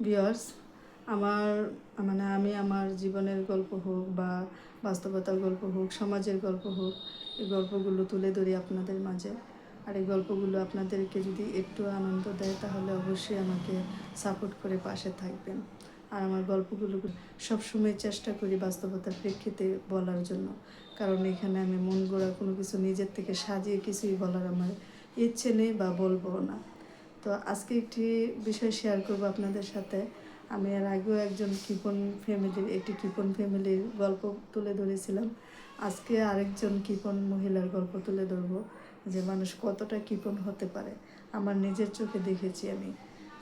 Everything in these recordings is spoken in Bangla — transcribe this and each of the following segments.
ভিউয়ার্স, আমার আমি আমার জীবনের গল্প হোক বা বাস্তবতার গল্প হোক, সমাজের গল্প হোক, এই গল্পগুলো তুলে ধরি আপনাদের মাঝে। আর এই গল্পগুলো আপনাদেরকে যদি একটু আনন্দ দেয় তাহলে অবশ্যই আমাকে সাপোর্ট করে পাশে থাকবেন। আর আমার গল্পগুলো সবসময় চেষ্টা করি বাস্তবতার প্রেক্ষিতে বলার জন্য, কারণ এখানে আমি মন গড়া কোনো কিছু নিজের থেকে সাজিয়ে কিছুই বলার আমার ইচ্ছে নেই বা বলবো না। তো আজকে একটি বিষয় শেয়ার করব আপনাদের সাথে। আমি এর আগেও একটি কৃপণ ফ্যামিলির গল্প তুলে ধরেছিলাম। আজকে আরেকজন কৃপণ মহিলার গল্প তুলে ধরবো, যে মানুষ কতটা কৃপণ হতে পারে। আমার নিজের চোখে দেখেছি আমি।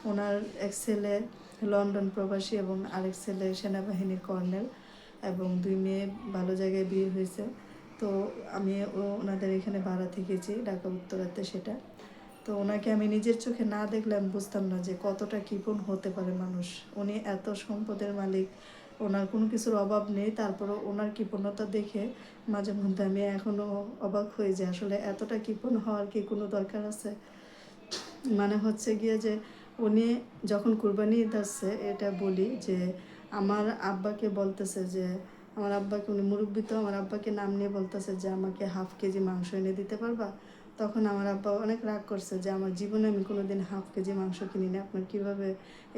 ওনার এক ছেলে লন্ডন প্রবাসী এবং আরেক ছেলে সেনাবাহিনীর কর্নেল, এবং 2 মেয়ে ভালো জায়গায় বিয়ে হয়েছে। তো আমি ওনাদের এখানে ভাড়া থেকেছি, ঢাকা উত্তরাতে সেটা। তো ওনাকে আমি নিজের চোখে না দেখলে আমি বুঝতাম না যে কতটা কৃপণ হতে পারে মানুষ। উনি এত সম্পদের মালিক, ওনার কোনো কিছুর অভাব নেই, তারপরও ওনার কৃপণতা দেখে মাঝে মধ্যে আমি এখনও অবাক হয়ে যাই, আসলে এতটা কৃপণ হওয়ার কি কোনো দরকার আছে? মানে হচ্ছে গিয়ে যে উনি যখন কুরবানি ঈদ আসছে, এটা বলি যে আমার আব্বাকে বলতেছে যে, আমার আব্বাকে, উনি মুরব্বী তো, আমার আব্বাকে নাম নিয়ে বলতেছে যে আমাকে হাফ কেজি মাংস এনে দিতে পারবা? তখন আমার আব্বা অনেক রাগ করছে যে আমার জীবনে আমি কোনোদিন হাফ কেজি মাংস কিনিনি, আপনার কীভাবে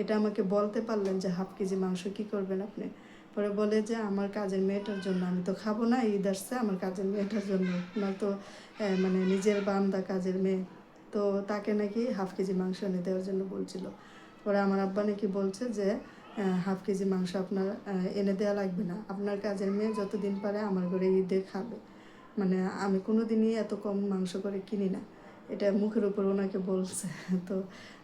এটা আমাকে বলতে পারলেন যে হাফ কেজি মাংস কী করবেন আপনি? পরে বলে যে আমার কাজের মেয়েটার জন্য, আমি তো খাবো না, ঈদ আসছে, আমার কাজের মেয়েটার জন্য। ওনার তো মানে নিজের বান্দা কাজের মেয়ে, তো তাকে নাকি হাফ কেজি মাংস এনে দেওয়ার জন্য বলছিল। পরে আমার আব্বা নাকি বলছে যে হাফ কেজি মাংস আপনার এনে দেওয়া লাগবে না, আপনার কাজের মেয়ে যতদিন পারে আমার ঘরে ঈদে খাবে। মানে আমি কোনো দিনই এত কম মাংস করে কিনি না, এটা মুখের উপর ওনাকে বলছে। তো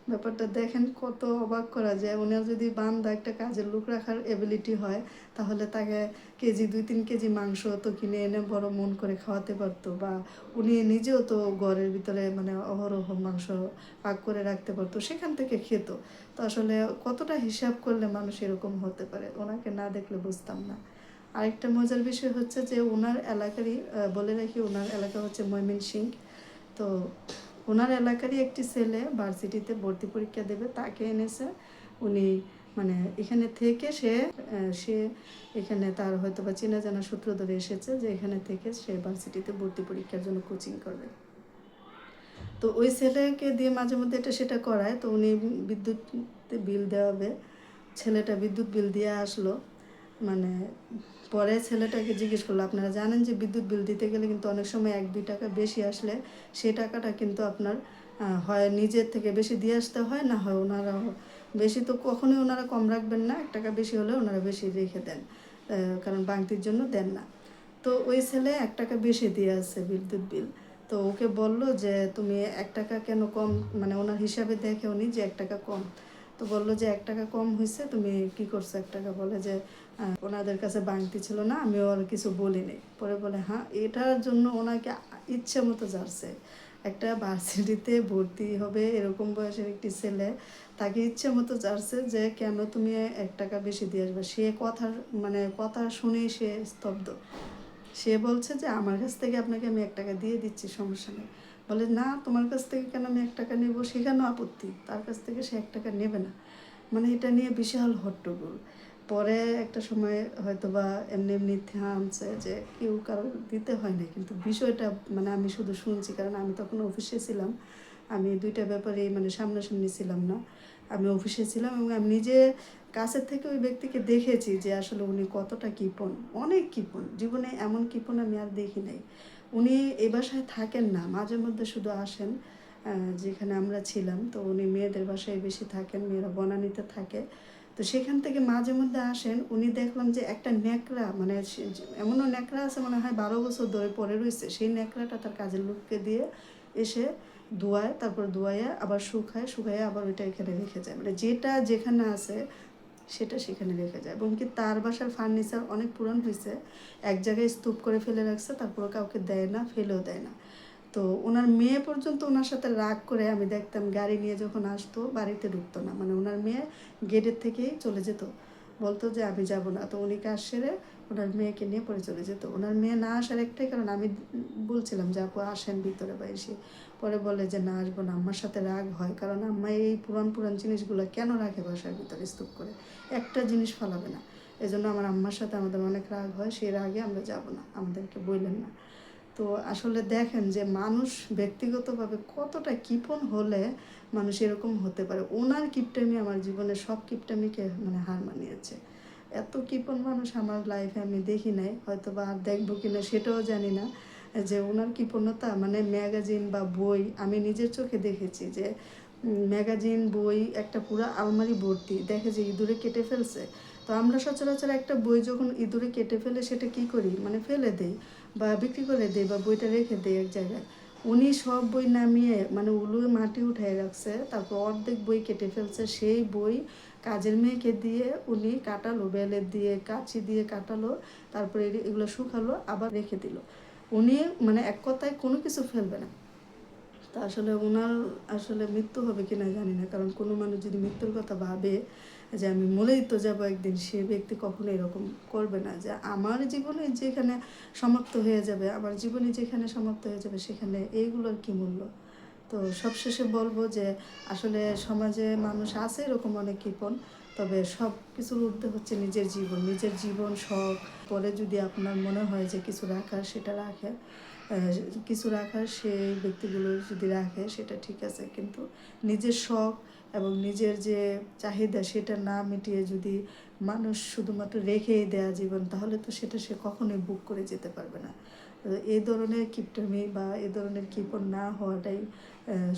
ব্যাপারটা দেখেন কত অবাক করা যায়। ওনার যদি বান্দা একটা কাজের লোক রাখার এবিলিটি হয়, তাহলে তাকে কেজি 2-3 কেজি মাংস তো কিনে এনে বড় মন করে খাওয়াতে পারতো, বা উনি নিজেও তো ঘরের ভিতরে মানে অহরহ মাংস পাক করে রাখতে পারতো, সেখান থেকে খেত। তো আসলে কতটা হিসাব করলে মানুষ এরকম হতে পারে, ওনাকে না দেখলে বুঝতাম না। আরেকটা মজার বিষয় হচ্ছে যে ওনার এলাকারই, বলে রাখি, ওনার এলাকা হচ্ছে ময়মনসিংহ। তো ওনার এলাকারই একটি ছেলে ভার্সিটিতে ভর্তি পরীক্ষা দেবে, তাকে এনেছে উনি। মানে এখানে থেকে সে এখানে তার হয়তো বা চেনা জানা সূত্র ধরে এসেছে যে এখানে থেকে সে ভার্সিটিতে ভর্তি পরীক্ষার জন্য কোচিং করবে। তো ওই ছেলেকে দিয়ে মাঝে মধ্যে এটা সেটা করায়। তো উনি বিদ্যুৎ বিল দেওয়াবে, ছেলেটা বিদ্যুৎ বিল দিয়ে আসলো। মানে পরে ছেলেটাকে জিজ্ঞেস করলো, আপনারা জানেন যে বিদ্যুৎ বিল দিতে গেলে কিন্তু অনেক সময় 1-2 টাকা বেশি আসলে সেই টাকাটা কিন্তু আপনার হয় নিজের থেকে বেশি দিয়ে আসতে হয়, না হয় ওনারা বেশি, তো কখনোই ওনারা কম রাখবেন না, 1 টাকা বেশি হলে ওনারা বেশি রেখে দেন, কারণ বাংতির জন্য দেন না। তো ওই ছেলে 1 টাকা বেশি দিয়ে আসছে বিদ্যুৎ বিল। তো ওকে বলল যে তুমি 1 টাকা কেন কম, মানে ওনার হিসাবে দেখে উনি যে 1 টাকা কম। তো বললো যে 1 টাকা কম হয়েছে, তুমি কি করছো 1 টাকা? বলে যে ওনাদের কাছে বাংতি ছিল না, আমি আর কিছু বলিনি। পরে বলে হ্যাঁ, এটার জন্য ওনাকে ইচ্ছে মতো যাচ্ছে। একটা ভার্সিটিতে ভর্তি হবে এরকম বয়সের একটি ছেলে, তাকে ইচ্ছে মতো যাচ্ছে যে কেন তুমি 1 টাকা বেশি দিয়ে আসবে। সে কথা শুনেই সে স্তব্ধ। সে বলছে যে আমার কাছ থেকে আপনাকে আমি 1 টাকা দিয়ে দিচ্ছি, সমস্যা নেই। বলে না, তোমার কাছ থেকে কেন আমি 1 টাকা নেবো? সেখানেও আপত্তি, তার কাছ থেকে সে 1 টাকা নেবে না। মানে এটা নিয়ে বিশাল হট্টগোল। পরে একটা সময় হয়তো বা এমনি এমনি থামছে যে কেউ কারো দিতে হয় না, কিন্তু বিষয়টা মানে আমি শুধু শুনছি, কারণ আমি তখন অফিসে ছিলাম। আমি 2টা ব্যাপারে মানে সামনাসামনি ছিলাম না, আমি অফিসে ছিলাম, এবং আমি নিজে কাছের থেকে ওই ব্যক্তিকে দেখেছি যে আসলে উনি কতটা কৃপণ, অনেক কৃপণ। জীবনে এমন কৃপণ আমি আর দেখি নাই। উনি এ বাসায় থাকেন না, মাঝে মধ্যে শুধু আসেন যেখানে আমরা ছিলাম। তো উনি মেয়েদের বাসায় বেশি থাকেন, মেয়েরা বনানীতে থাকে। তো সেখান থেকে মাঝে মধ্যে আসেন। উনি দেখলাম যে একটা ন্যাকড়া, মানে এমনও ন্যাকড়া আছে মনে হয় 12 বছর ধরে পরে রয়েছে, সেই ন্যাকড়াটা তার কাজের লোককে দিয়ে এসে ধোয়ায়, তারপর ধোয়াইয়া আবার শুকায় আবার ওইটা এখানে রেখে যায়। মানে যেটা যেখানে আছে সেটা সেখানে রেখে যায়। এবং কি তার বাসার ফার্নিচার অনেক পুরান হয়েছে, এক জায়গায় স্তূপ করে ফেলে রাখছে, তারপর কাউকে দেয় না, ফেলেও দেয় না। তো ওনার মেয়ে পর্যন্ত ওনার সাথে রাগ করে, আমি দেখতাম গাড়ি নিয়ে যখন আসতো বাড়িতে ঢুকতো না, মানে ওনার মেয়ে গেটের থেকেই চলে যেত। বলতো যে আমি যাব না, তো উনি কাজ সেরে ওনার মেয়েকে নিয়ে পরে চলে যেত। ওনার মেয়ে না আসার একটাই কারণ, আমি বলছিলাম যে আপু আসেন ভিতরে বা এসে, পরে বলে যে না আসবো না, আম্মার সাথে রাগ হয়, কারণ আম্মা এই পুরান পুরান জিনিসগুলো কেন রাখে বাসার ভিতরে স্তূপ করে, একটা জিনিস ফালাবে না। এই জন্য আমার আম্মার সাথে আমাদের অনেক রাগ হয়, সেই রাগে আমরা যাব না, আমাদেরকে বললেন না। তো আসলে দেখেন যে মানুষ ব্যক্তিগতভাবে কতটা কৃপণ হলে মানুষ এরকম হতে পারে। ওনার কিপটামি আমার জীবনের সব কিপটামিকে মানে হার মানিয়েছে। এত কৃপণ মানুষ আমার লাইফে আমি দেখি নাই, হয়তো বা আর দেখবো কিনা সেটাও জানি না। যে ওনার কৃপণতা মানে ম্যাগাজিন বা বই আমি নিজের চোখে দেখেছি যে ম্যাগাজিন বই একটা পুরো আলমারি ভর্তি, দেখে যে ইঁদুরে কেটে ফেলছে। তো আমরা সচরাচর একটা বই যখন ইঁদুরে কেটে ফেলে সেটা কি করি, মানে ফেলে দেই বা বিক্রি করে দেই বা বইটা রেখে দেই এক জায়গায়। উনি সব বই নামিয়ে মানে উলুয়ে মাটি উঠাই রাখছে, তারপর অর্ধেক বই কেটে ফেলছে। সেই বই কাজের মেয়েকে দিয়ে উনি কাটালো, বেলের দিয়ে কাঁচি দিয়ে কাটালো, তারপরে এগুলো শুকালো, আবার রেখে দিল। উনি মানে এক কথায় কোনো কিছু ফেলবে না। তা আসলে ওনার আসলে মৃত্যু হবে কিনা জানি না, কারণ কোনো মানুষ যদি মৃত্যুর কথা ভাবে যে আমি মরেই তো যাবো একদিন, সে ব্যক্তি কখনো এরকম করবে না যে আমার জীবনে যেখানে সমাপ্ত হয়ে যাবে, আমার জীবনে যেখানে সমাপ্ত হয়ে যাবে সেখানে এইগুলোর কী মূল্য। তো সবশেষে বলবো যে আসলে সমাজে মানুষ আছে এরকম অনেক কৃপণ, তবে সব কিছুর ঊর্ধ্বে হচ্ছে নিজের জীবন, নিজের জীবন শখ। পরে যদি আপনার মনে হয় যে কিছু রাখার সেটা রাখে, কিছু রাখার সেই ব্যক্তিগুলো যদি রাখে সেটা ঠিক আছে, কিন্তু নিজের শখ এবং নিজের যে চাহিদা সেটা না মিটিয়ে যদি মানুষ শুধুমাত্র রেখেই দেয়া জীবন, তাহলে তো সেটা সে কখনোই বুক করে যেতে পারবে না। এই ধরনের কিপটামি বা এই ধরনের কৃপণ না হওয়াটাই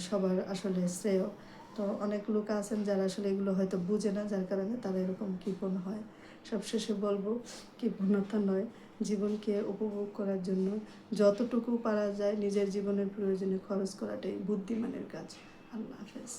সবার আসলে শ্রেয়। তো অনেক লোক আছেন যারা আসলে এগুলো হয়তো বুঝে না, যার কারণে তারা এরকম কৃপণ হয়। সবশেষে বলবো কৃপণতা নয়, জীবনকে উপভোগ করার জন্য যতটুকু পারা যায় নিজের জীবনের প্রয়োজনে খরচ করাটাই বুদ্ধিমানের কাজ। আল্লাহ হাফেজ।